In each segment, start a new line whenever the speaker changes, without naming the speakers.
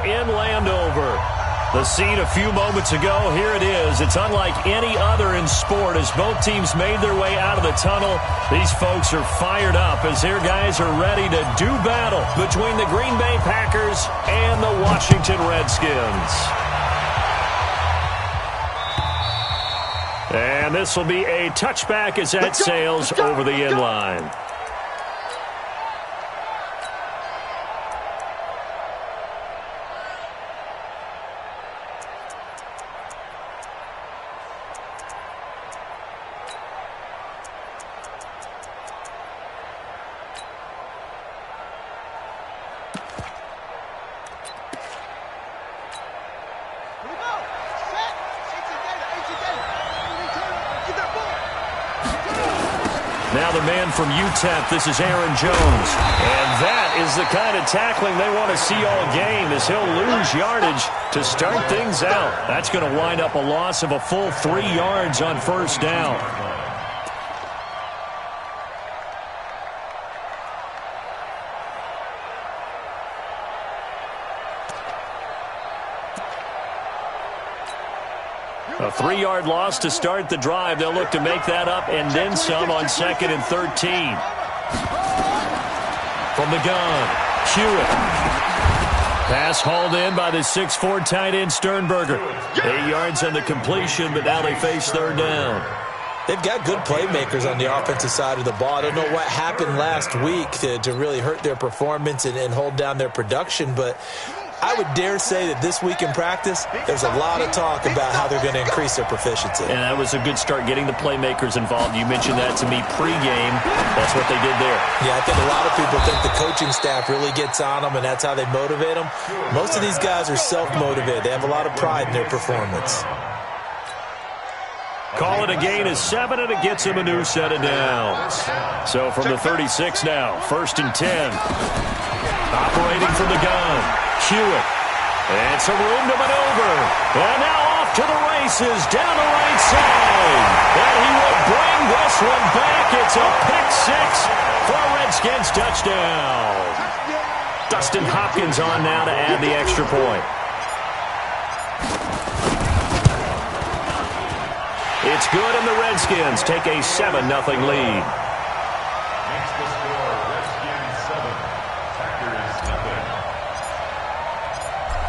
in Landover. The scene a few moments ago, here it is. It's unlike any other in sport as both teams made their way out of the tunnel. These folks are fired up as their guys are ready to do battle between the Green Bay Packers and the Washington Redskins. And this will be a touchback as that sails over the end line. Now the man from UTEP, this is Aaron Jones. And that is the kind of tackling they want to see all game as he'll lose yardage to start things out. That's going to wind up a loss of a full 3 yards on first down. A 3-yard loss to start the drive. They'll look to make that up and then some on 2nd and 13. From the gun, Hewitt. Pass hauled in by the 6'4" tight end Sternberger. 8 yards on the completion, but now they face third down.
They've got good playmakers on the offensive side of the ball. I don't know what happened last week to really hurt their performance and hold down their production, but I would dare say that this week in practice, there's a lot of talk about how they're going to increase their proficiency.
And that was a good start, getting the playmakers involved. You mentioned that to me pregame. That's what they did there.
Yeah, I think a lot of people think the coaching staff really gets on them, and that's how they motivate them. Most of these guys are self-motivated. They have a lot of pride in their performance.
Call it a gain of 7, and it gets him a new set of downs. So from the 36 now, 1st and 10. Operating from the gun, Hewitt. And some room to maneuver. And now off to the races down the right side. And he will bring this one back. It's a pick 6 for a Redskins touchdown. Dustin Hopkins on now to add the extra point. It's good, and the Redskins take a 7-0 lead.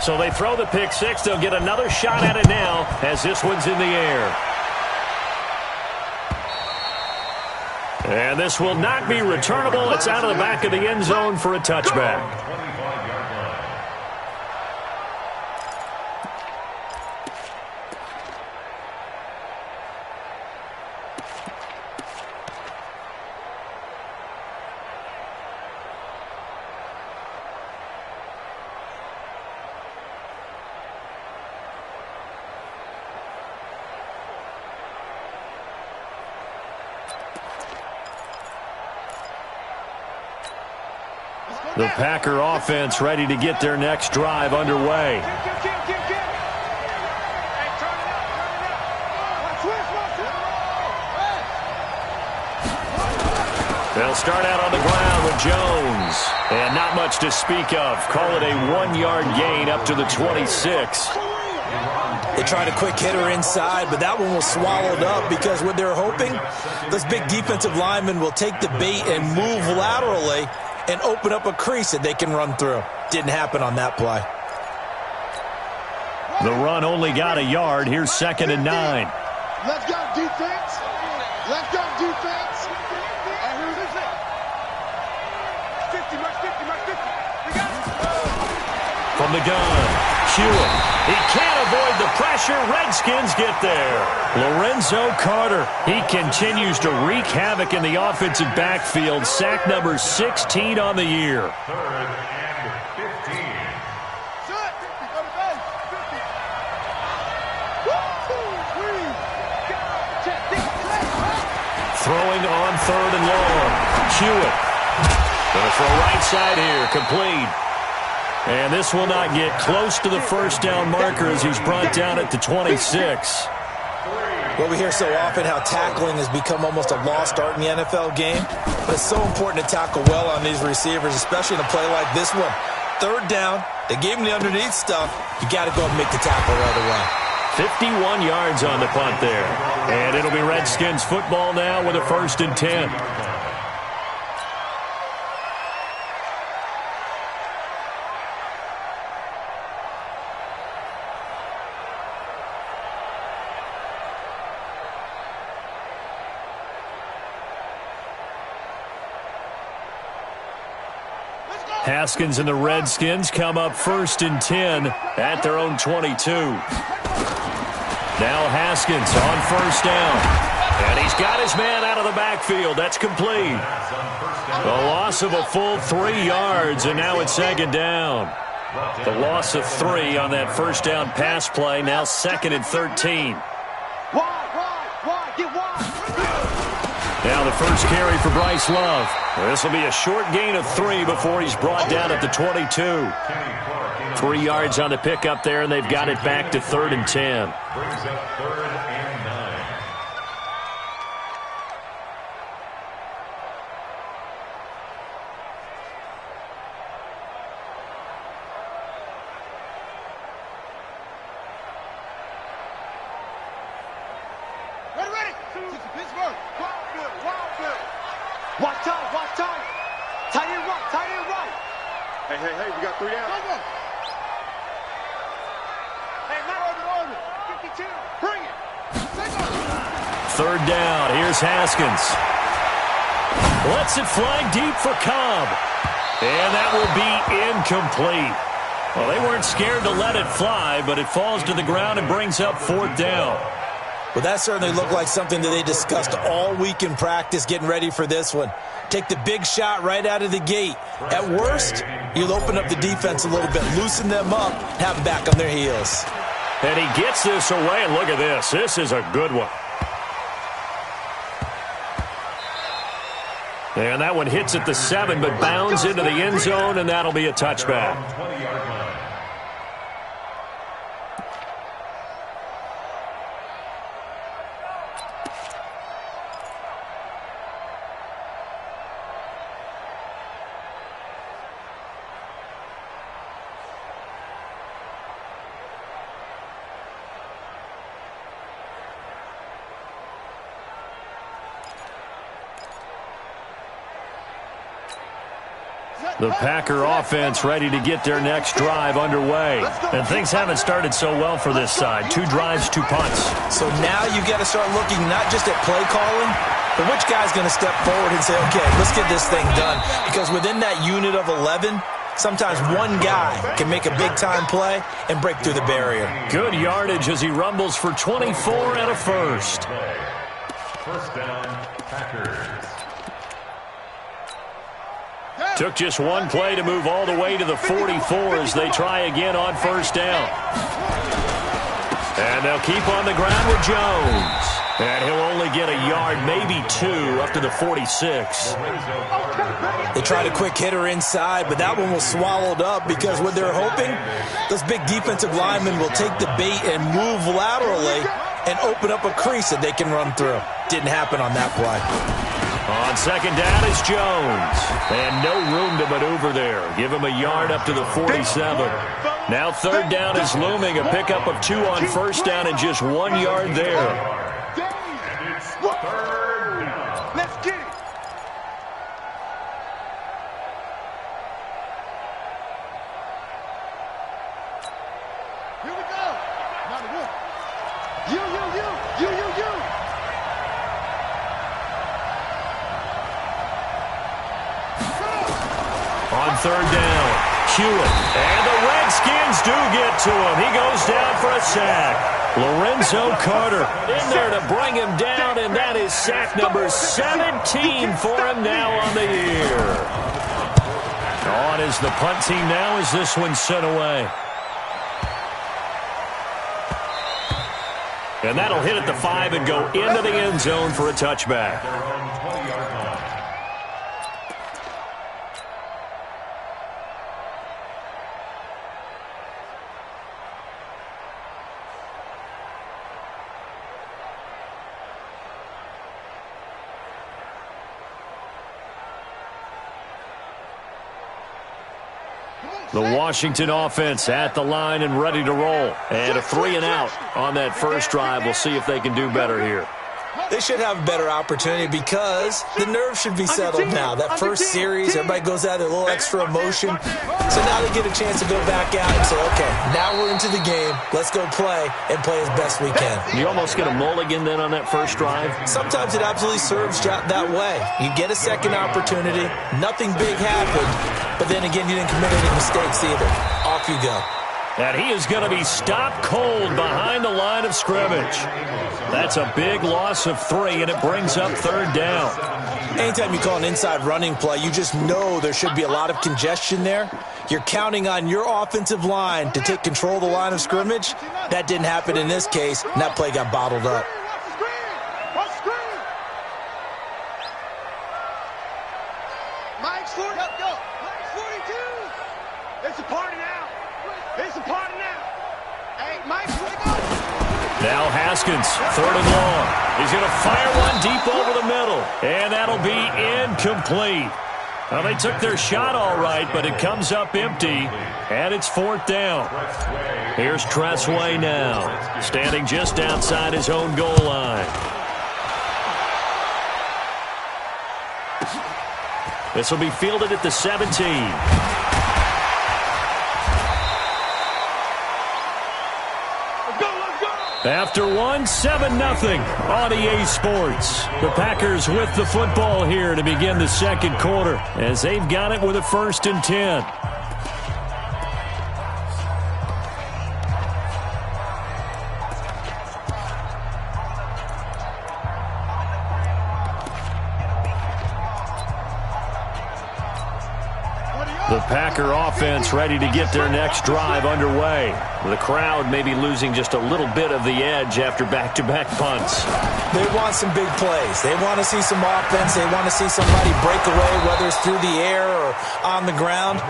So they throw the pick 6. They'll get another shot at it now as this one's in the air. And this will not be returnable. It's out of the back of the end zone for a touchback. The Packer offense ready to get their next drive underway. They'll start out on the ground with Jones. And not much to speak of. Call it a 1-yard gain up to the 26.
They tried a quick hitter inside, but that one was swallowed up because what they're hoping, those big defensive linemen will take the bait and move laterally and open up a crease that they can run through. Didn't happen on that play.
The run only got a yard. Here's 2nd and 9.
Let's go defense. Let's go defense. And here's it. 50, much 50, much 50. We got it.
From the gun, Hewitt. He can't avoid the pressure. Redskins get there. Lorenzo Carter. He continues to wreak havoc in the offensive backfield. Sack number 16 on the year.
3rd and 15.
Throwing on 3rd and long. Hewitt. Going to throw right side here. Complete. And this will not get close to the first down marker as he's brought down at the 26.
Well, we hear so often how tackling has become almost a lost art in the NFL game. But it's so important to tackle well on these receivers, especially in a play like this one. 3rd down, They gave him the underneath stuff. You got to go and make the tackle right away.
51 yards on the punt there. And it'll be Redskins football now with a 1st and 10. Haskins and the Redskins come up 1st and 10 at their own 22. Now Haskins on 1st down. And he's got his man out of the backfield. That's complete. A loss of a full 3 yards, and now it's 2nd down. The loss of 3 on that 1st down pass play, now 2nd and 13.
Wide, get wide.
Now the first carry for Bryce Love. This will be a short gain of 3 before he's brought down at the 22. 3 yards on the pickup there, and they've got it back to 3rd and 10.
Brings up 3rd and 9.
Ready. Pittsburgh. Wild. Watch tight. Tight end right. Hey, we got 3 down. Go. Hey, not over. 52. Bring it.
3rd down. Here's Haskins. Lets it fly deep for Cobb. And that will be incomplete. Well, they weren't scared to let it fly, but it falls to the ground and brings up 4th down.
Well, that certainly looked like something that they discussed all week in practice getting ready for this one. Take the big shot right out of the gate. At worst, you'll open up the defense a little bit, loosen them up, have them back on their heels.
And he gets this away, and look at this. This is a good one. And that one hits at the 7, but bounds into the end zone, and that'll be a touchback. The Packer offense ready to get their next drive underway. And things haven't started so well for this side. 2 drives, 2 punts.
So now you got to start looking not just at play calling, but which guy's going to step forward and say, okay, let's get this thing done. Because within that unit of 11, sometimes one guy can make a big-time play and break through the barrier.
Good yardage as he rumbles for 24 and a 1st.
1st down, Packers.
Took just one play to move all the way to the 44 as they try again on 1st down. And they'll keep on the ground with Jones. And he'll only get a yard, maybe 2, up to the 46.
They tried a quick hitter inside, but that one was swallowed up because what they're hoping, those big defensive linemen will take the bait and move laterally and open up a crease that they can run through. Didn't happen on that play.
On 2nd down is Jones. And no room to maneuver there. Give him a yard up to the 47. Now 3rd down is looming. A pickup of 2 on 1st down and just 1 yard there.
And it's 3rd down.
Let's get it. Here we go. Now the wood. You.
On 3rd down, Hewitt. And the Redskins do get to him. He goes down for a sack. Lorenzo Carter in there to bring him down, and that is sack number 17 for him now on the year. On is the punt team now as this one's sent away. And that'll hit at the 5 and go into the end zone for a touchback.
Their own 20-yard line.
Come on.
The Washington offense at the line and ready to roll. And a 3-and-out on that first drive. We'll see if they can do better here.
They should have a better opportunity because the nerves should be settled now. That first series, everybody goes out with a little extra emotion. So now they get a chance to go back out and say, okay, now we're into the game. Let's go play and play as best we can.
You almost get a mulligan then on that first drive?
Sometimes it absolutely serves that way. You get a second opportunity. Nothing big happened. But then again, you didn't commit any mistakes either. Off you go.
And he is going to be stopped cold behind the line of scrimmage. That's a big loss of 3, and it brings up 3rd down.
Anytime you call an inside running play, you just know there should be a lot of congestion there. You're counting on your offensive line to take control of the line of scrimmage. That didn't happen in this case, and that play got bottled up.
Mike's 40. Go. Mike's 42. It's a party now. It's a party now. Hey, Mike's 40.
Now Haskins, 3rd and long. He's going to fire one deep over the middle, and that'll be incomplete. Well, they took their shot all right, but it comes up empty, and it's 4th down. Here's Tressway now, standing just outside his own goal line. This will be fielded at the 17. After one, 7-0 on EA Sports. The Packers with the football here to begin the second quarter as they've got it with a 1st and 10. The Packer offense ready to get their next drive underway. The crowd may be losing just a little bit of the edge after back-to-back punts.
They want some big plays. They want to see some offense. They want to see somebody break away, whether it's through the air or on the ground.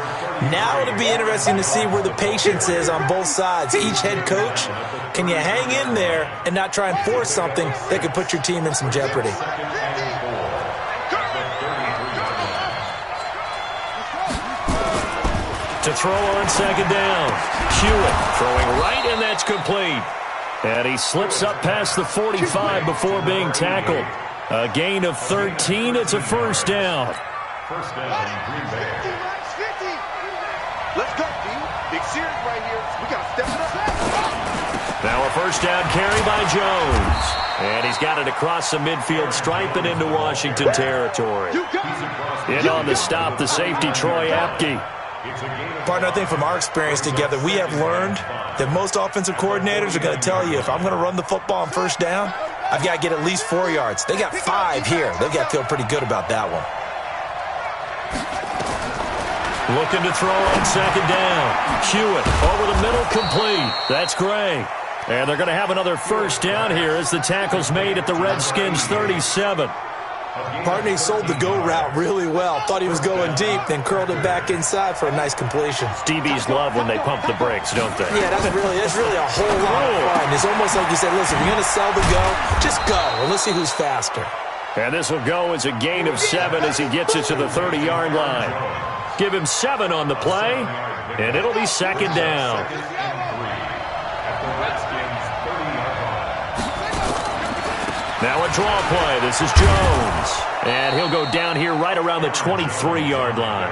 Now it'll be interesting to see where the patience is on both sides. Each head coach, can you hang in there and not try and force something that could put your team in some jeopardy?
To throw on 2nd down. Hewitt throwing right, and that's complete. And he slips up past the 45 before being tackled. A gain of 13. It's a 1st down.
First down, Green Bay.
50. Let's go, D. Big series right here. We got to step it up.
Now a 1st down carry by Jones. And he's got it across the midfield stripe and into Washington territory. In on the stop, the safety, Troy Apke.
Partner, I think from our experience together, we have learned that most offensive coordinators are going to tell you, if I'm going to run the football on 1st down, I've got to get at least 4 yards. They got 5 here. They've got to feel pretty good about that one.
Looking to throw on 2nd down. Hewitt over the middle, complete. That's Gray. And they're going to have another 1st down here as the tackle's made at the Redskins' 37.
Partner, he sold the go route really well. Thought he was going deep, then curled it back inside for a nice completion.
DBs love when they pump the brakes, don't they?
Yeah, that's really a whole lot of fun. It's almost like you said, listen, you're going to sell the go, just go, and let's see who's faster.
And this will go as a gain of 7 as he gets it to the 30-yard line. Give him 7 on the play, and it'll be 2nd down. Now a draw play. This is Jones. And he'll go down here right around the 23-yard line.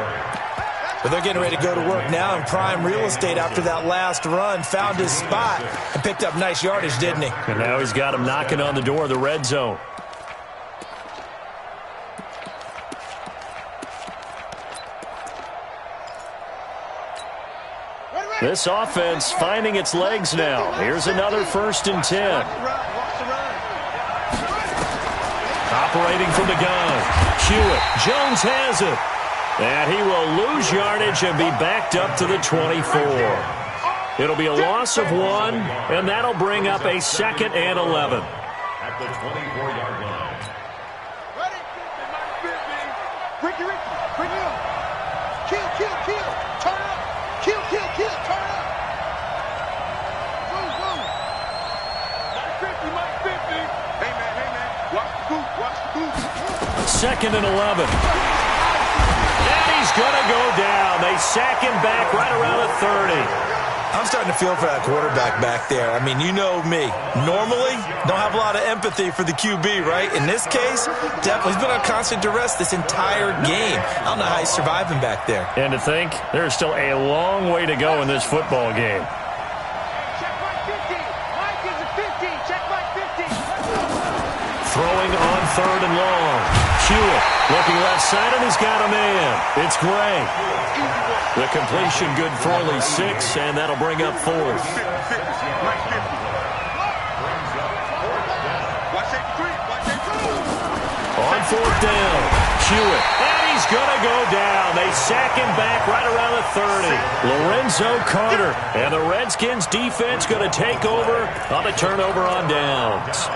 But they're getting ready to go to work now in prime real estate after that last run. Found his spot and picked up nice yardage, didn't he?
And now he's got him knocking on the door of the red zone. This offense finding its legs now. Here's another 1st and 10. Operating from the gun. Hewitt. Jones has it. And he will lose yardage and be backed up to the 24. It'll be a loss of 1, and that'll bring up a 2nd and 11.
At the 24-yard line.
Ready? Ricky, bring it up. Kill. Turn up. Kill. Turn up. Move. Mike 50. Hey, man. Watch the goose.
2nd and 11. And he's going to go down. They they sack him back right around the 30.
I'm starting to feel for that quarterback back there. I mean, you know me. Normally, don't have a lot of empathy for the QB, right? In this case, definitely he's been on constant duress this entire game. I don't know how he's surviving back there.
And to think, there's still a long way to go in this football game.
Check Mike 50. Mike is a 50. Check Mike 50.
Throwing on 3rd and long. Hewitt looking left side, and he's got a man. It's Gray. The completion good for only 6, and that'll bring up 4th.
Mike 50. Watch that 3. Watch that 2.
On 4th down, Hewitt, and he's going to go down. They sack him back right around the 30. Lorenzo Carter, and the Redskins defense going to take over on the turnover on downs.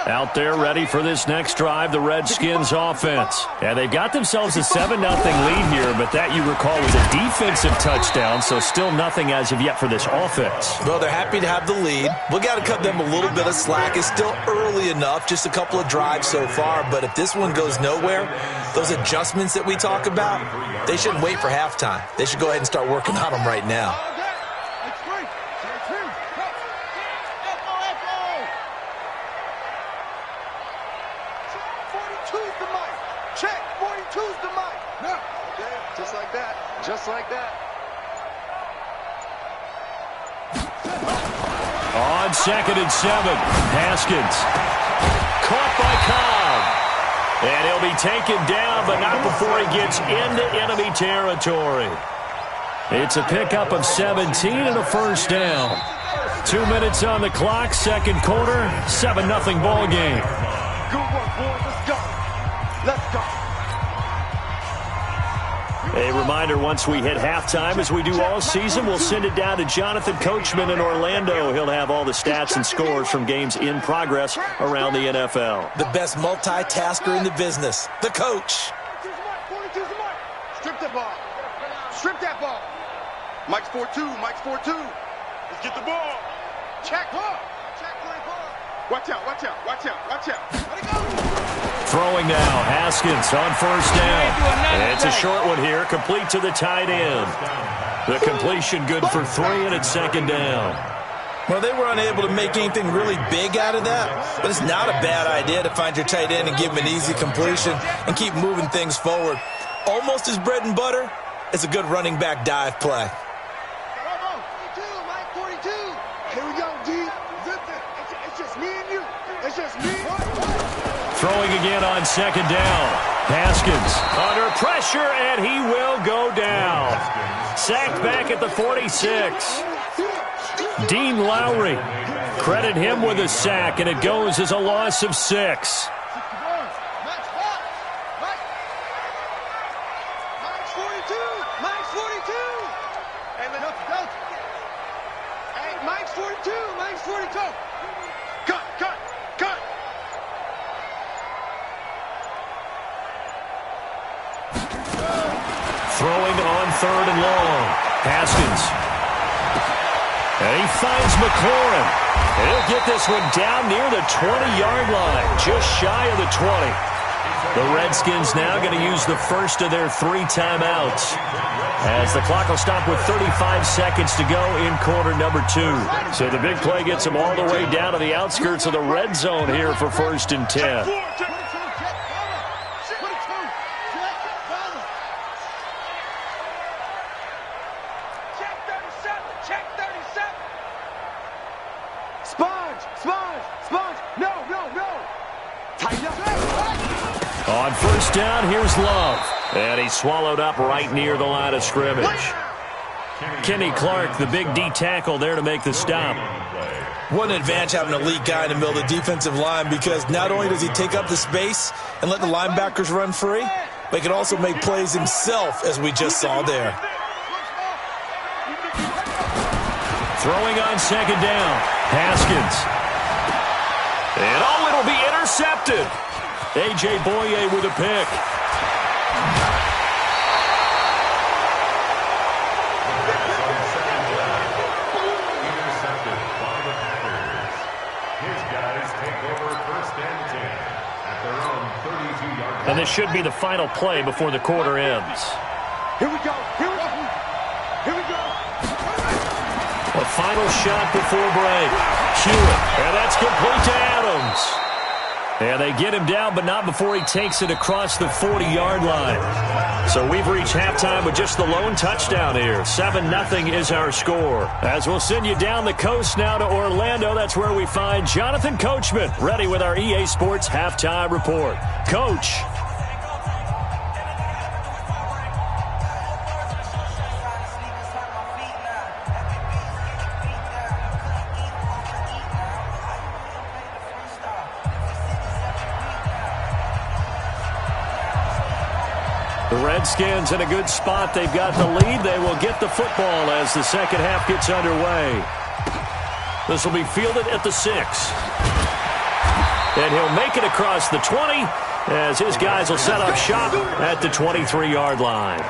Out there ready for this next drive, the Redskins offense. And they've got themselves a 7-0 lead here, but that, you recall, was a defensive touchdown, so still nothing as of yet for this offense.
Well, they're happy to have the lead. We got to cut them a little bit of slack. It's still early enough, just a couple of drives so far, but if this one goes nowhere, those adjustments that we talk about, they shouldn't wait for halftime. They should go ahead and start working on them right now.
Just like that.
On 2nd and 7, Haskins. Caught by Cobb. And he'll be taken down, but not before he gets into enemy territory. It's a pickup of 17 and a first down. 2 minutes on the clock, second quarter, 7-0 ball game.
Good work, boys. Let's go. Let's go.
A reminder, once we hit halftime, as we do all season, we'll send it down to Jonathan Coachman in Orlando. He'll have all the stats and scores from games in progress around the NFL.
The best multitasker in the business, the coach.
42's the mark. Strip the ball. Strip that ball. Mike's 4-2. Mike's 4-2. Let's get the ball. Check. Check 24. Watch out. Watch out. Watch out. Watch out. Let it go.
Throwing now, Haskins on first down. And it's a short one here, complete to the tight end. The completion good for 3, and it's 2nd down.
Well, they were unable to make anything really big out of that, but it's not a bad idea to find your tight end and give him an easy completion and keep moving things forward. Almost his bread and butter is a good running back dive play.
42, Mike 42. Here we go, D. It's just me and you. It's just me.
Throwing again on 2nd down. Haskins under pressure, and he will go down. Sacked back at the 46. Dean Lowry, credit him with a sack, and it goes as a loss of 6.
Mike's 42. Mike's 42. Hey, Mike's 42. Mike's 42. Cut.
Throwing on 3rd and long. Haskins. And he finds McLaurin. And he'll get this one down near the 20-yard line, just shy of the 20. The Redskins now going to use the first of their 3 timeouts, as the clock will stop with 35 seconds to go in quarter number 2. So the big play gets them all the way down to the outskirts of the red zone here for 1st and 10. On first down, here's Love. And he's swallowed up right near the line of scrimmage. Kenny Clark, the big D tackle, there to make the stop.
What an advantage having an elite guy in the middle of the defensive line, because not only does he take up the space and let the linebackers run free, but he can also make plays himself, as we just saw there.
Throwing on 2nd down, Haskins. And it'll be intercepted. A.J. Boye with a pick.
Intercepted by the Packers. His guys take over 1st and 10 at their own 32-yard line.
And And this should be the final play before the quarter ends.
Here we go. Here we go. Here we go.
A final shot before break. Hewitt, and that's complete to Adams. And they get him down, but not before he takes it across the 40-yard line. So we've reached halftime with just the lone touchdown here. 7-0 is our score. As we'll send you down the coast now to Orlando, that's where we find Jonathan Coachman, ready with our EA Sports halftime report. Coach. The Redskins in a good spot. They've got the lead. They will get the football as the second half gets underway. This will be fielded at the 6. And he'll make it across the 20 as his guys will set up shop at the 23-yard line.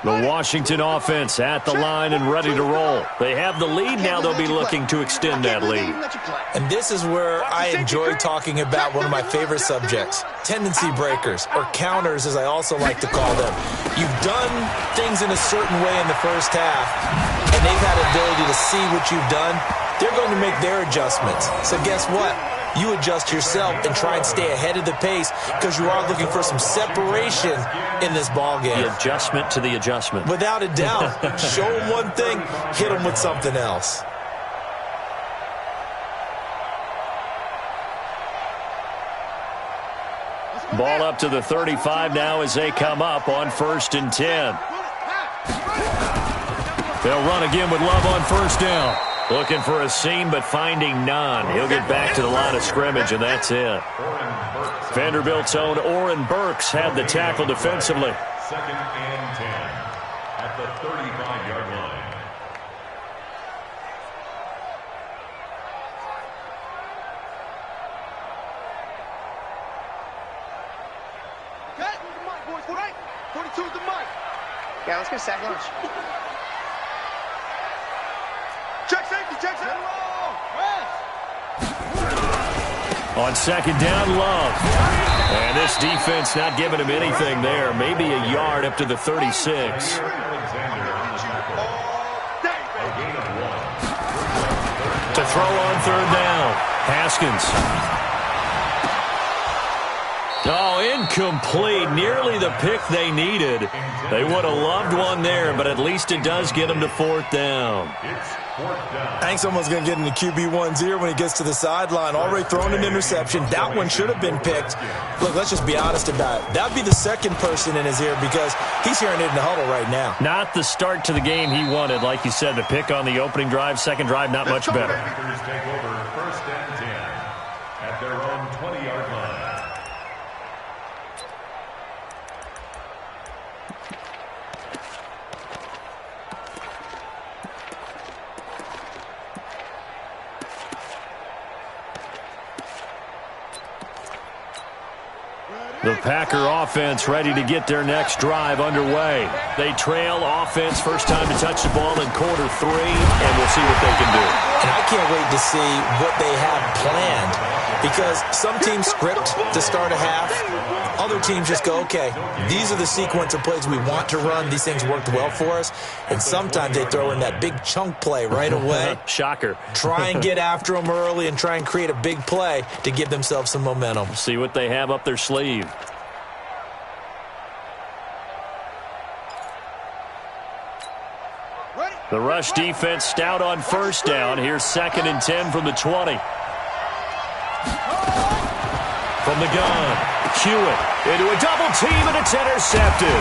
The Washington offense at the line and ready to roll. They have the lead. Now they'll be looking to extend that lead.
And this is where I enjoy talking about one of my favorite subjects, tendency breakers, or counters as I also like to call them. You've done things in a certain way in the first half, and they've had the ability to see what you've done. They're going to make their adjustments. So guess what? You adjust yourself and try and stay ahead of the pace because you are looking for some separation in this ball game.
The adjustment to the adjustment.
Without a doubt. Show them one thing, hit them with something else.
Ball up to the 35 now as they come up on 1st and 10. They'll run again with Love on first down. Looking for a seam, but finding none. He'll get back to the line of scrimmage, and that's it. Vanderbilt's own Oren Burks had the tackle defensively.
2nd and 10 at the 35-yard line.
Okay, the mic, boys. 42 is the mic.
Yeah, let's go sack lunch.
Check safety, check safety.
On 2nd down, Love. And this defense not giving him anything there. Maybe a yard up to the 36. To throw on 3rd down. Haskins. Oh, incomplete. Nearly the pick they needed. They would have loved one there, but at least it does get them to 4th down.
I think someone's going to get into QB1's ear when he gets to the sideline. Already thrown an interception. That one should have been picked. Look, let's just be honest about it. That would be the second person in his ear because he's hearing it in the huddle right now.
Not the start to the game he wanted. Like you said, the pick on the opening drive, second drive, not much better.
Take over 1st and 10 at their own 20-yard line.
The Packer offense ready to get their next drive underway. They trail offense, first time to touch the ball in quarter 3, and we'll see what they can do.
And I can't wait to see what they have planned because some teams script to start a half. Other teams just go, okay, these are the sequence of plays we want to run. These things worked well for us. And sometimes they throw in that big chunk play right away.
Shocker.
Try and get after them early and try and create a big play to give themselves some momentum.
See what they have up their sleeve. The rush defense stout on first down. Here's 2nd and 10 from the 20. From the gun, Hewitt into a double team, and it's intercepted.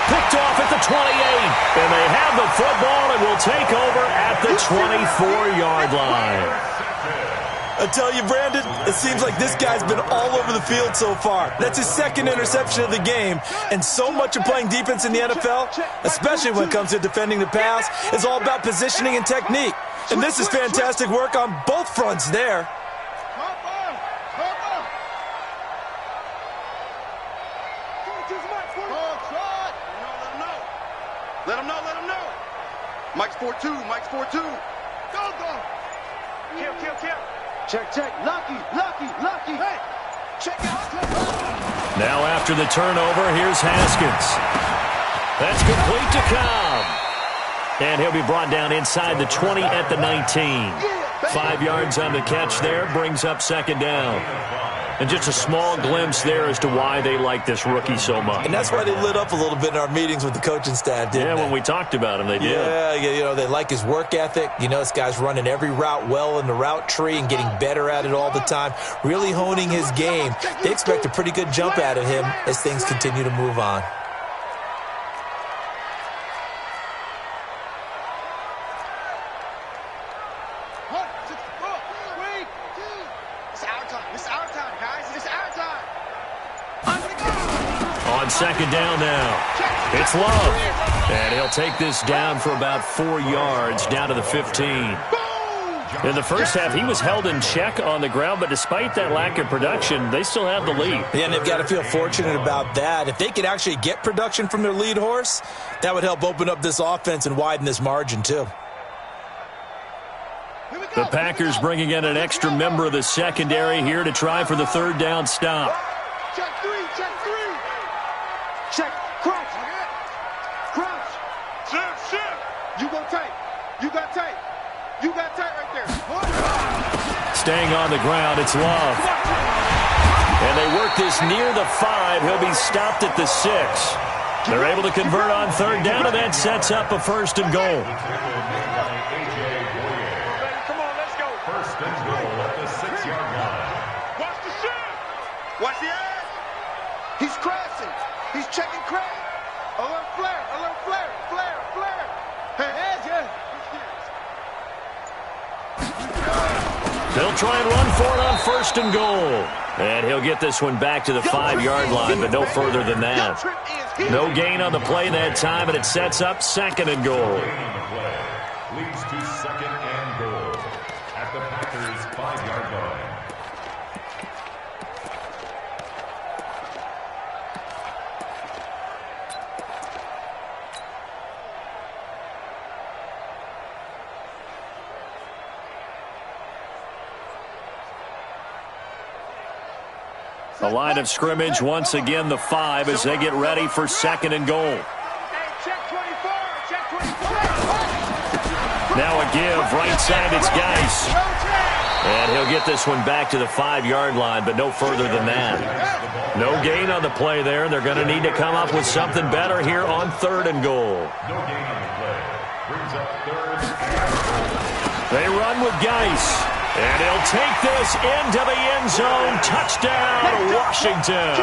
Picked off at the 28, and they have the football and will take over at the 24-yard line.
I tell you, Brandon, it seems like this guy's been all over the field so far. That's his second interception of the game, and so much of playing defense in the NFL, especially when it comes to defending the pass, is all about positioning and technique. And this is fantastic work on both fronts there.
Let him know. Mike's 4-2, Mike's 4-2. Go. Kill. Check. Lucky. Hey, check out.
Now after the turnover, here's Haskins. That's complete to Cobb. And he'll be brought down inside the 20 at the 19. 5 yards on the catch there, brings up second down. And just a small glimpse there as to why they like this rookie so much.
And that's why they lit up a little bit in our meetings with the coaching staff, didn't they?
When we talked about him, they did.
Yeah, they like his work ethic. This guy's running every route well in the route tree and getting better at it all the time, really honing his game. They expect a pretty good jump out of him as things continue to move on.
On second down now, it's Love. And he'll take this down for about 4 yards, down to the 15. In the first half, he was held in check on the ground, but despite that lack of production, they still have the lead.
Yeah, and they've got to feel fortunate about that. If they could actually get production from their lead horse, that would help open up this offense and widen this margin, too.
The Packers bringing in an extra member of the secondary here to try for the third down stop.
Check three. Check, crouch. Shift. You got tight right there.
Staying on the ground, it's Love. And they work this near the 5. He'll be stopped at the 6. They're able to convert on third down, and that sets up a first and goal.
Come on, let's go.
First and goal at the 6-yard line.
Watch the shift. Watch the edge. He's crashing. He's checking crash. Alert flare. Hey,
They'll try and run for it on first and goal. And he'll get this one back to the 5-yard line, but no further than that. No gain on the play that time, and it sets up second and goal.
Leads to second and goal at the Packers' 5-yard line.
The line of scrimmage, once again, the 5 as they get ready for second and goal. Now a give, right side, it's Geis. And he'll get this one back to the 5-yard line, but no further than that. No gain on the play there. They're going to need to come up with something better here on third and goal.
No gain on the play. Brings up third.
They run with Geis. And he'll take this into the end zone. Touchdown, Washington.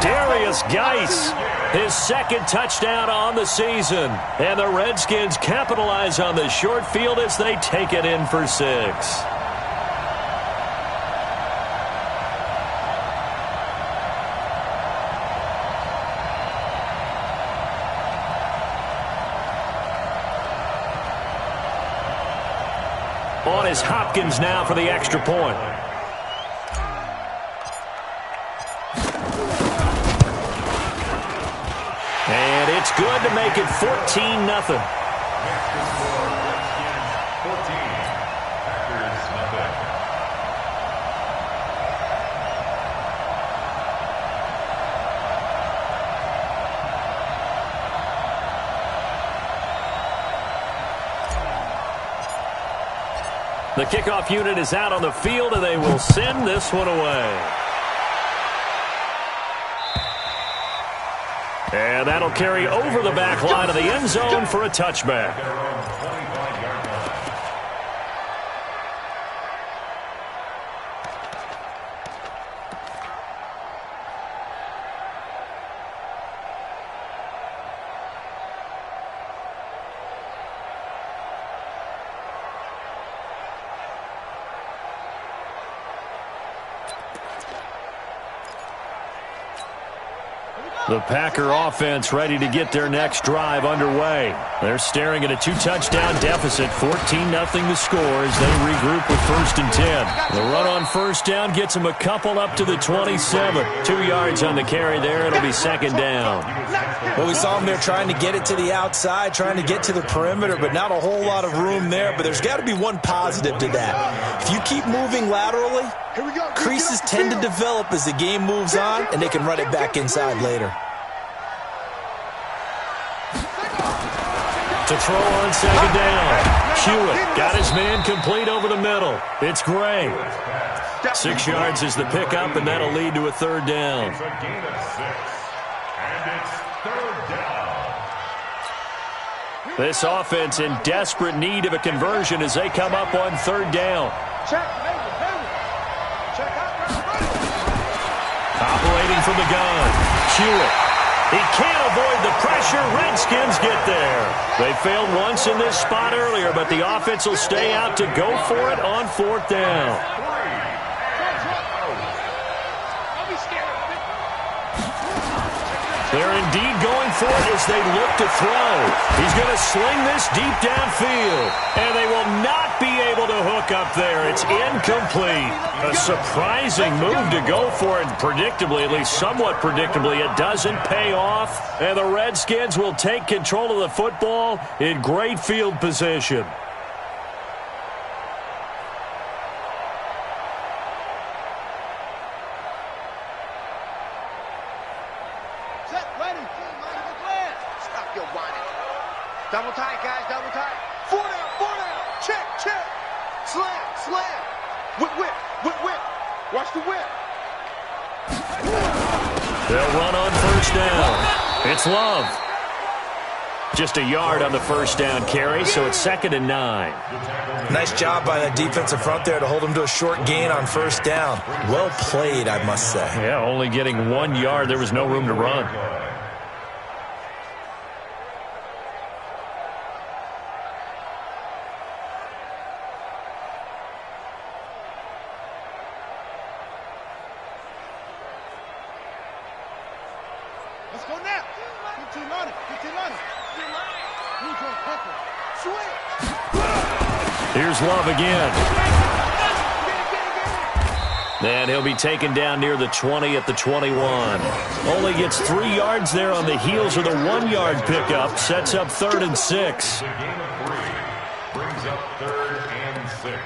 Darius Geis, his second touchdown on the season. And the Redskins capitalize on the short field as they take it in for 6. On is Hopkins now for the extra point. And it's good to make it 14-0. The kickoff unit is out on the field, and they will send this one away. And that'll carry over the back line of the end zone for a touchback. The Packer offense ready to get their next drive underway. They're staring at a 2-touchdown deficit, 14-0 the score as they regroup with 1st and 10. The run on 1st down gets them a couple up to the 27. 2 yards on the carry there. It'll be 2nd down.
Well, we saw them there trying to get it to the outside, trying to get to the perimeter, but not a whole lot of room there. But there's got to be one positive to that. If you keep moving laterally, creases tend to develop as the game moves on, and they can run it back inside later.
To throw on 2nd down. Hewitt got his man complete over the middle. It's Gray. 6 yards is the pickup, and that'll lead to a 3rd down.
It's a gain of 6, and it's 3rd down.
This offense in desperate need of a conversion as they come up on 3rd down. Operating from the gun. Hewitt. He can't avoid the pressure. Redskins get there. They failed once in this spot earlier, but the offense will stay out to go for it on 4th down. They're indeed going for it as they look to throw. He's going to sling this deep downfield, and they will not be able to hook up there. It's incomplete. A surprising move to go for it. Predictably, at least somewhat predictably, it doesn't pay off, and the Redskins will take control of the football in great field position.
Double tight, guys, double tight. 4 down. Check. Slam. Whip. Watch the whip.
They'll run on 1st down. It's Love. Just a yard on the 1st down carry, so it's 2nd and 9.
Nice job by that defensive front there to hold him to a short gain on 1st down. Well played, I must say.
Yeah, only getting 1 yard. There was no room to run.
Let's go now. 15 on it. Switch.
Here's Love again. And he'll be taken down near the 20 at the 21. Only gets 3 yards there on the heels of the 1-yard pickup. Sets up 3rd and 6.
A gain of 3 brings up 3rd and 6.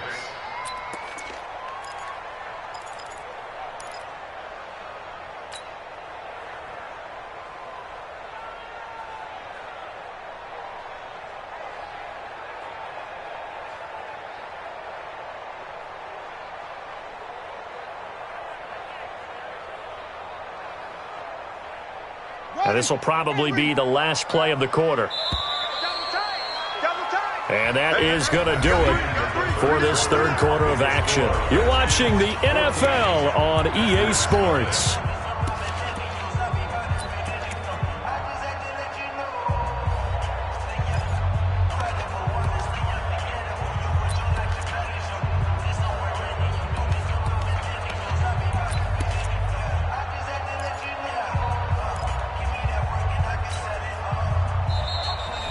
Now this will probably be the last play of the quarter. And that is going to do it for this 3rd quarter of action. You're watching the NFL on EA Sports.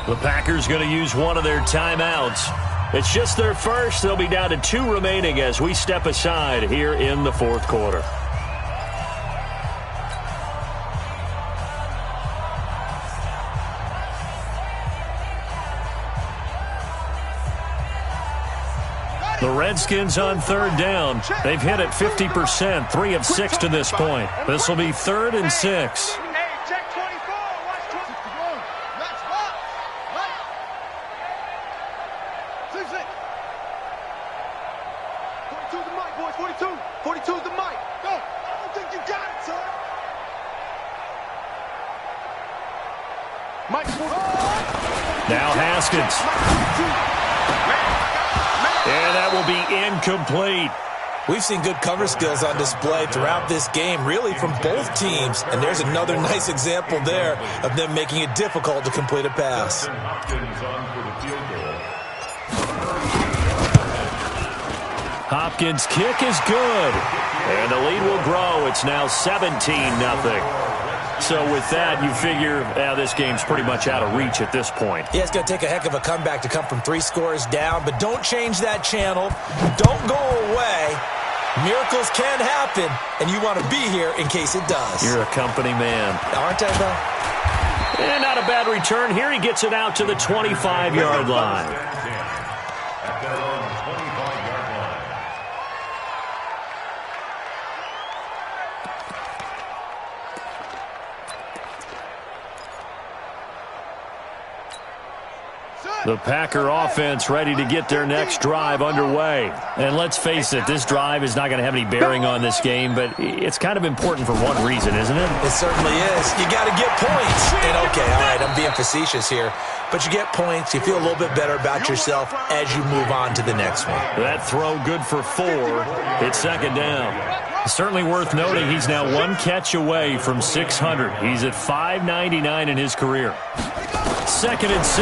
The Packers going to use one of their timeouts. It's just their first. They'll be down to 2 remaining as we step aside here in the 4th quarter. The Redskins on 3rd down. They've hit it 50%, 3 of 6 to this point. This will be 3rd and 6. Now Haskins. And that will be incomplete.
We've seen good cover skills on display throughout this game, really from both teams. And there's another nice example there of them making it difficult to complete a pass.
Hopkins' kick is good. And the lead will grow. It's now 17-0. So with that, you figure this game's pretty much out of reach at this point.
Yeah, it's going to take a heck of a comeback to come from 3 scores down, but don't change that channel. Don't go away. Miracles can happen, and you want to be here in case it does.
You're a company man.
Aren't I, though?
And not a bad return here. He gets it out to the 25-yard line.
At their own 25-yard line.
The Packer offense ready to get their next drive underway. And let's face it, this drive is not going to have any bearing on this game, but it's kind of important for one reason, isn't it?
It certainly is. You got to get points. And okay, all right, I'm being facetious here, but you get points, you feel a little bit better about yourself as you move on to the next one.
That throw good for 4. It's second down. Certainly worth noting he's now 1 catch away from 600. He's at 599 in his career. Second and 6.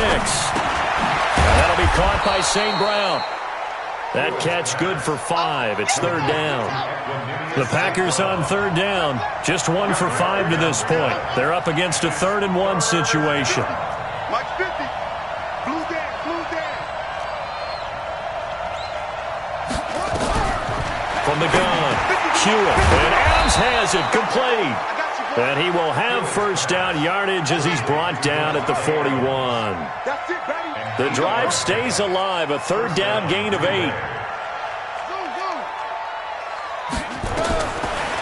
That'll be caught by St. Brown. That catch good for 5. It's third down. The Packers on third down. Just 1 for 5 to this point. They're up against a 3rd and 1 situation.
Mike 50. Blue down, blue down.
From the gun, Hewitt. And Adams has it complete. And he will have first down yardage as he's brought down at the 41.
That's it, baby.
The drive stays alive. A third down gain of 8.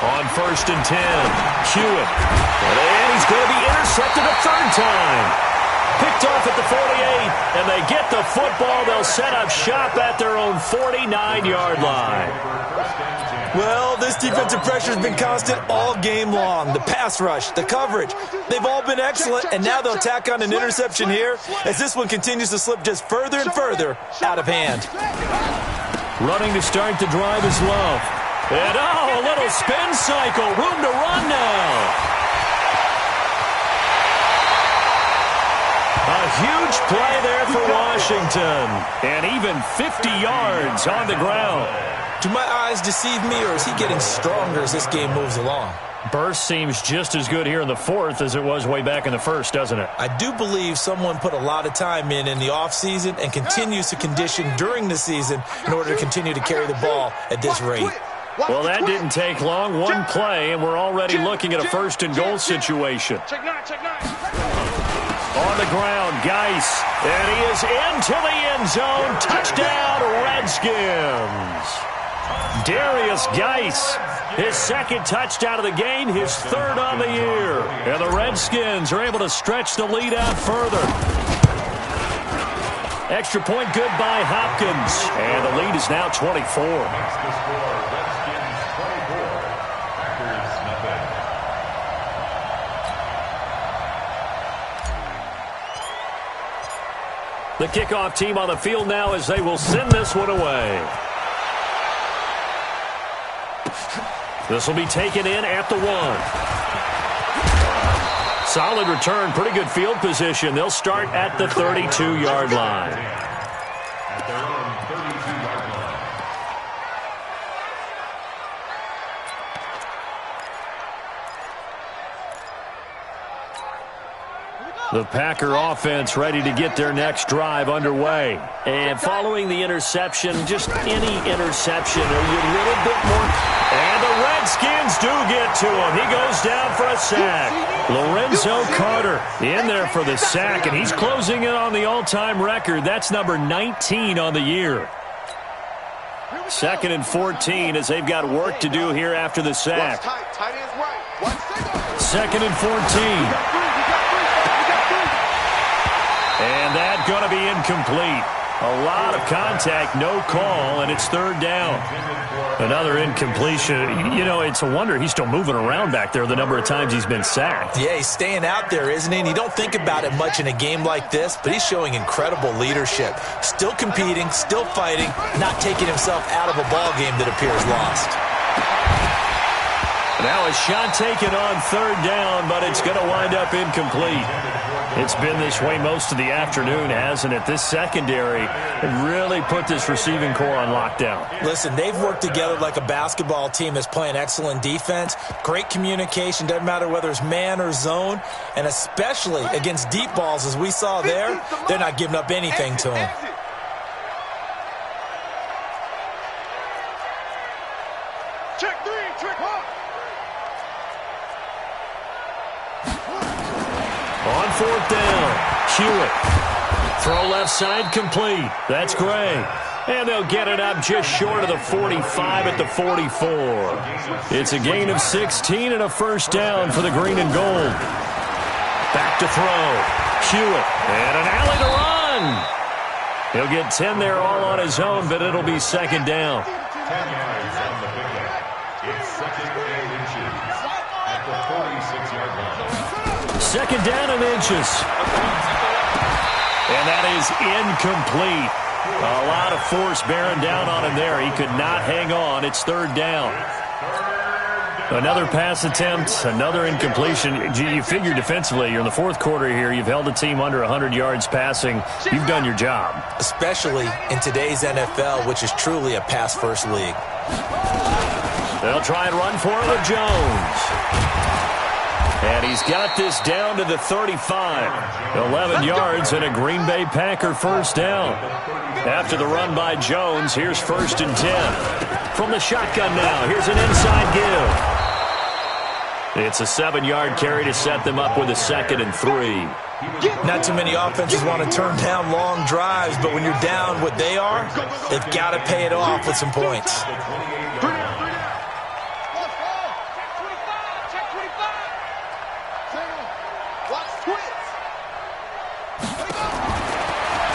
On first and 10, Hewitt. And he's going to be intercepted a third time. Picked off at the 48, and they get the football. They'll set up shop at their own 49-yard line.
Well, this defensive pressure has been constant all game long. The pass rush, the coverage, they've all been excellent, and now they'll tack on an interception here as this one continues to slip just further and further out of hand.
Running to start the drive is Love. And a little spin cycle. Room to run now. A huge play there for Washington. And even 50 yards on the ground.
Do my eyes deceive me, or is he getting stronger as this game moves along?
Burst seems just as good here in the 4th as it was way back in the 1st, doesn't it?
I do believe someone put a lot of time in the offseason and continues to condition during the season in order to continue to carry the ball at this rate.
Well, that didn't take long. 1 play, and we're already looking at a 1st and goal situation.
Check 9, check 9.
On the ground, Geis. And he is into the end zone. Touchdown, Redskins. Darius Geis, his 2nd touchdown of the game, his 3rd on the year. And the Redskins are able to stretch the lead out further. Extra point good by Hopkins. And the lead is now 24.
That's the score. Redskins 24. Packers nothing.
The kickoff team on the field now as they will send this one away. This will be taken in at the 1. Solid return, pretty good field position. They'll start at the 32-yard line.
At their own 32-yard line.
The Packer offense ready to get their next drive underway. And following the interception, just any interception, are you a little bit more... And the Redskins do get to him. He goes down for a sack. Lorenzo Carter in there for the sack, and he's closing in on the all-time record. That's number 19 on the year. 2nd and 14 as they've got work to do here after the sack. 2nd and 14. And that's going to be incomplete. A lot of contact, no call, and it's 3rd down. Another incompletion. You know, it's a wonder he's still moving around back there the number of times he's been sacked.
Yeah, he's staying out there, isn't he? And you don't think about it much in a game like this, but he's showing incredible leadership. Still competing, still fighting, not taking himself out of a ball game that appears lost.
Now a shot taken on 3rd down, but it's going to wind up incomplete. It's been this way most of the afternoon, hasn't it? This secondary really put this receiving core on lockdown.
Listen, they've worked together like a basketball team that's playing excellent defense. Great communication, doesn't matter whether it's man or zone. And especially against deep balls, as we saw there, they're not giving up anything to them.
Check three, trick hard.
On fourth down, Hewitt. Throw left side complete. That's Gray. And they'll get it up just short of the 45 at the 44. It's a gain of 16 and a first down for the green and gold. Back to throw. Hewitt. And an alley to run. He'll get 10 there all on his own, but it'll be second down.
10 yards on the pickup. It's second and inches at the 46-yard line.
Second down and inches. And that is incomplete. A lot of force bearing down on him there. He could not hang on. It's third down. Another pass attempt, another incompletion. You figure defensively, you're in the fourth quarter here. You've held a team under 100 yards passing. You've done your job.
Especially in today's NFL, which is truly a pass-first league.
They'll try and run for it with Jones. And he's got this down to the 35. 11 yards and a Green Bay Packer first down. After the run by Jones, here's first and 10. From the shotgun now, here's an inside give. It's a 7-yard carry to set them up with a second and 3.
Not too many offenses want to turn down long drives, but when you're down what they are, they've got to pay it off with some points.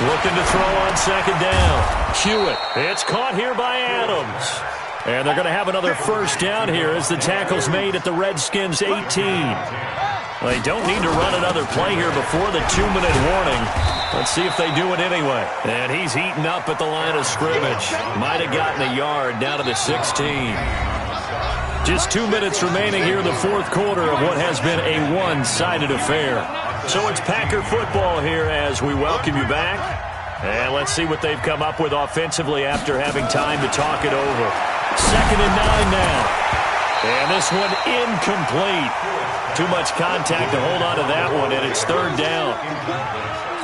Looking to throw on second down. Hewitt. It's caught here by Adams. And they're going to have another first down here as the tackle's made at the Redskins' 18. Well, they don't need to run another play here before the 2-minute warning. Let's see if they do it anyway. And he's heating up at the line of scrimmage. Might have gotten a yard down to the 16. Just 2 minutes remaining here in the fourth quarter of what has been a one-sided affair. So it's Packer football here as we welcome you back. And let's see what they've come up with offensively after having time to talk it over. Second and 9 now. And this one incomplete. Too much contact to hold on to that one, and it's third down.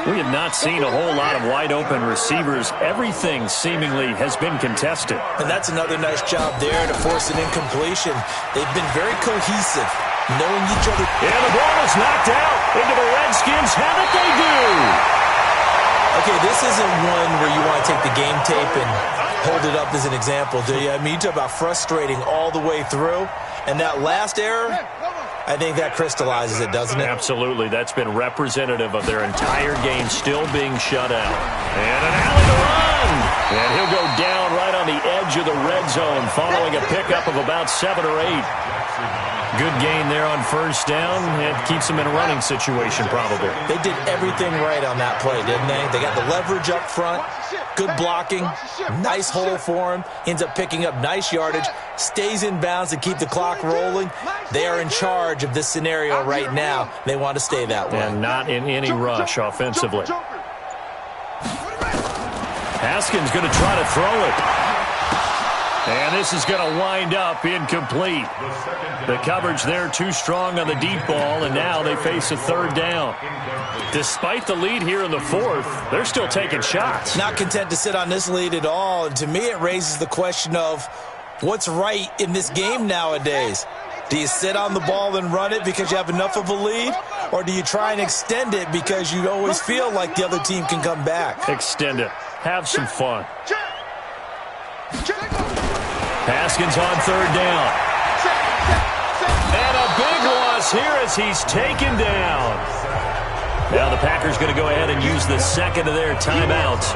We have not seen a whole lot of wide-open receivers. Everything seemingly has been contested.
And that's another nice job there to force an incompletion. They've been very cohesive, knowing each other.
And the ball is knocked out into the Redskins. Have it they do.
Okay, this isn't one where you want to take the game tape and hold it up as an example, do you? I mean, you talk about frustrating all the way through. And that last error, I think that crystallizes it, doesn't it?
Absolutely. That's been representative of their entire game still being shut out. And an alley to run. And he'll go down right on the edge of the red zone following a pickup of about 7 or 8. Good gain there on first down. It keeps them in a running situation probably.
They did everything right on that play, didn't they? They got the leverage up front, good blocking, nice hole for him, ends up picking up nice yardage, stays in bounds to keep the clock rolling. They are in charge of this scenario right now. They want to stay that way.
And not in any rush offensively. Haskins going to try to throw it. And this is going to wind up incomplete. The coverage there too strong on the deep ball, and now they face a third down. Despite the lead here in the fourth, they're still taking shots.
Not content to sit on this lead at all, and to me it raises the question of what's right in this game nowadays. Do you sit on the ball and run it because you have enough of a lead, or do you try and extend it because you always feel like the other team can come back?
Extend it. Have some fun. Haskins on third down. And a big loss here as he's taken down. Now the Packers going to go ahead and use the second of their timeouts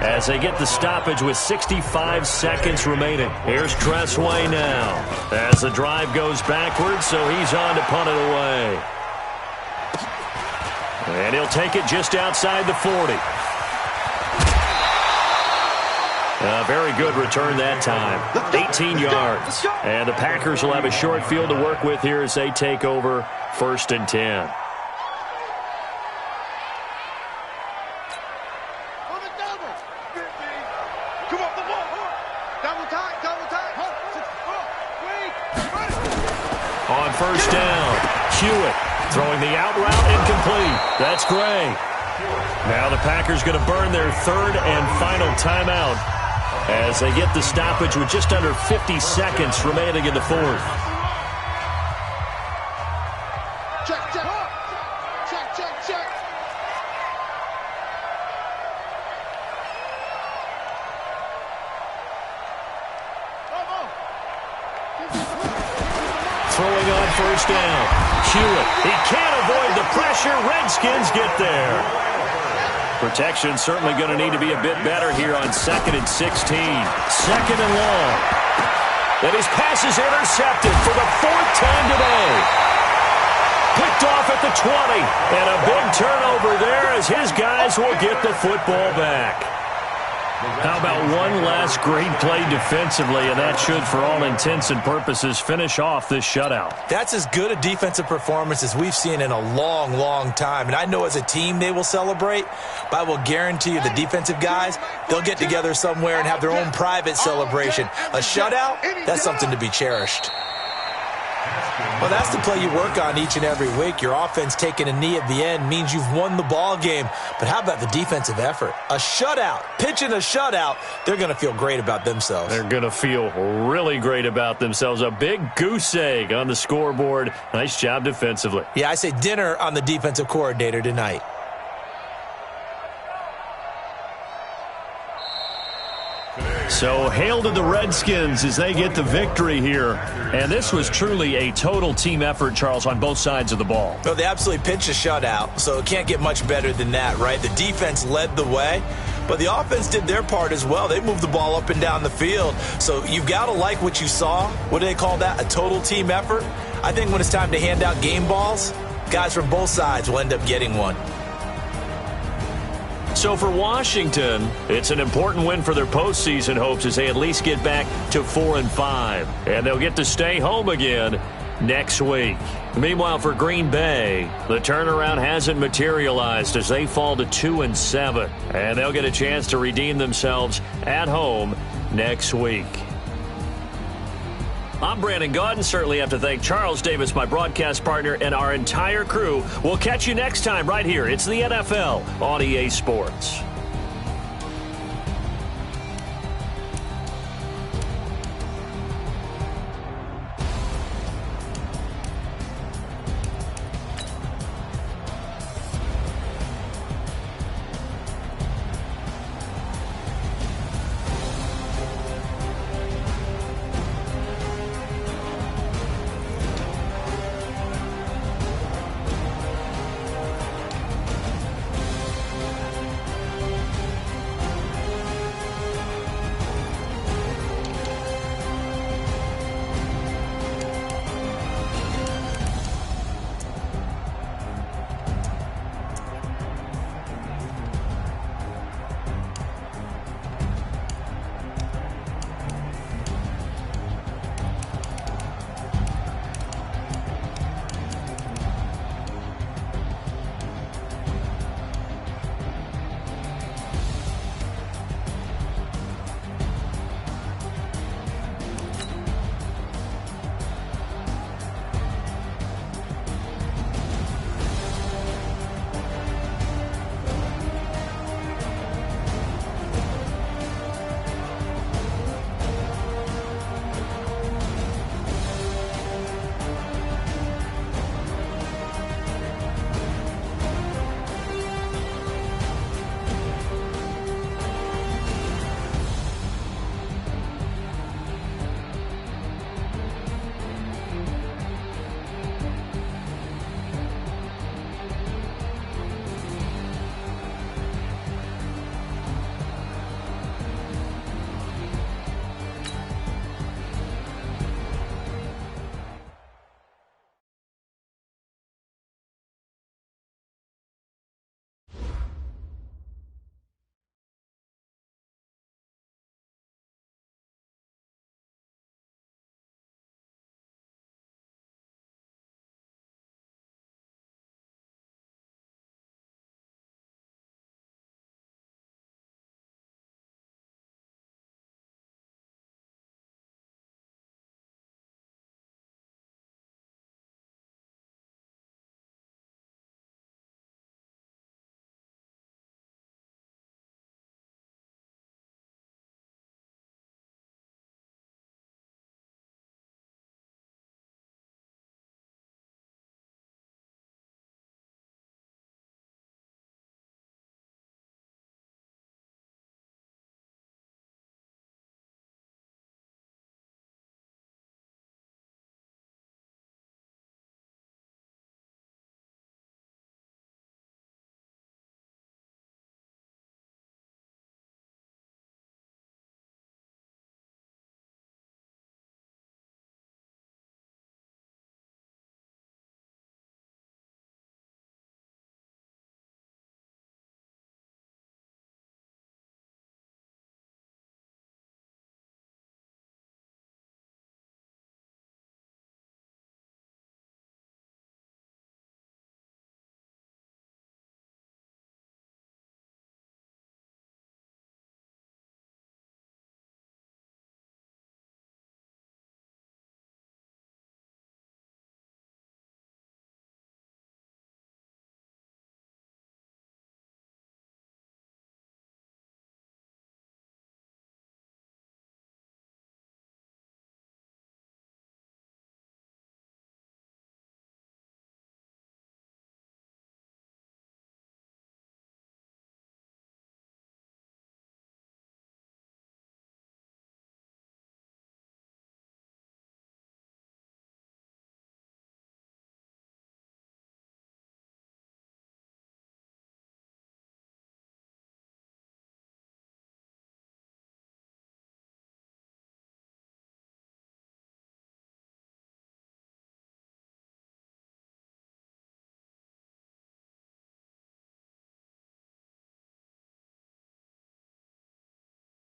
as they get the stoppage with 65 seconds remaining. Here's Tressway now as the drive goes backwards, so he's on to punt it away. And he'll take it just outside the 40. A very good return that time. 18 yards. And the Packers will have a short field to work with here as they take over first and 10. first down. Hewitt throwing the out route incomplete. That's Gray. Now the Packers going to burn their third and final timeout as they get the stoppage with just under 50 seconds remaining in the fourth.
Check, check. Check, check, check.
Throwing on first down. Hewitt. He can't avoid the pressure. Redskins get there. Protection certainly going to need to be a bit better here on 2nd and 16. 2nd and long. And his pass is intercepted for the 4th time today. Picked off at the 20. And a big turnover there as his guys will get the football back. How about one last great play defensively, and that should, for all intents and purposes, finish off this shutout.
That's as good a defensive performance as we've seen in a long, long time. And I know as a team they will celebrate, but I will guarantee you the defensive guys, they'll get together somewhere and have their own private celebration. A shutout, that's something to be cherished. Well, that's the play you work on each and every week. Your offense taking a knee at the end means you've won the ball game. But how about the defensive effort? A shutout, pitching a shutout, they're going to feel great about themselves.
They're going to feel really great about themselves. A big goose egg on the scoreboard. Nice job defensively.
Yeah, I say dinner on the defensive coordinator tonight.
So hail to the Redskins as they get the victory here. And this was truly a total team effort, Charles, on both sides of the ball.
Well, they absolutely pitched a shutout, so it can't get much better than that, right? The defense led the way, but the offense did their part as well. They moved the ball up and down the field. So you've got to like what you saw. What do they call that? A total team effort? I think when it's time to hand out game balls, guys from both sides will end up getting one.
So for Washington, it's an important win for their postseason hopes as they at least get back to 4-5. And they'll get to stay home again next week. Meanwhile, for Green Bay, the turnaround hasn't materialized as they fall to 2-7. And they'll get a chance to redeem themselves at home next week. I'm Brandon Gaudin. Certainly have to thank Charles Davis, my broadcast partner, and our entire crew. We'll catch you next time right here. It's the NFL on EA Sports.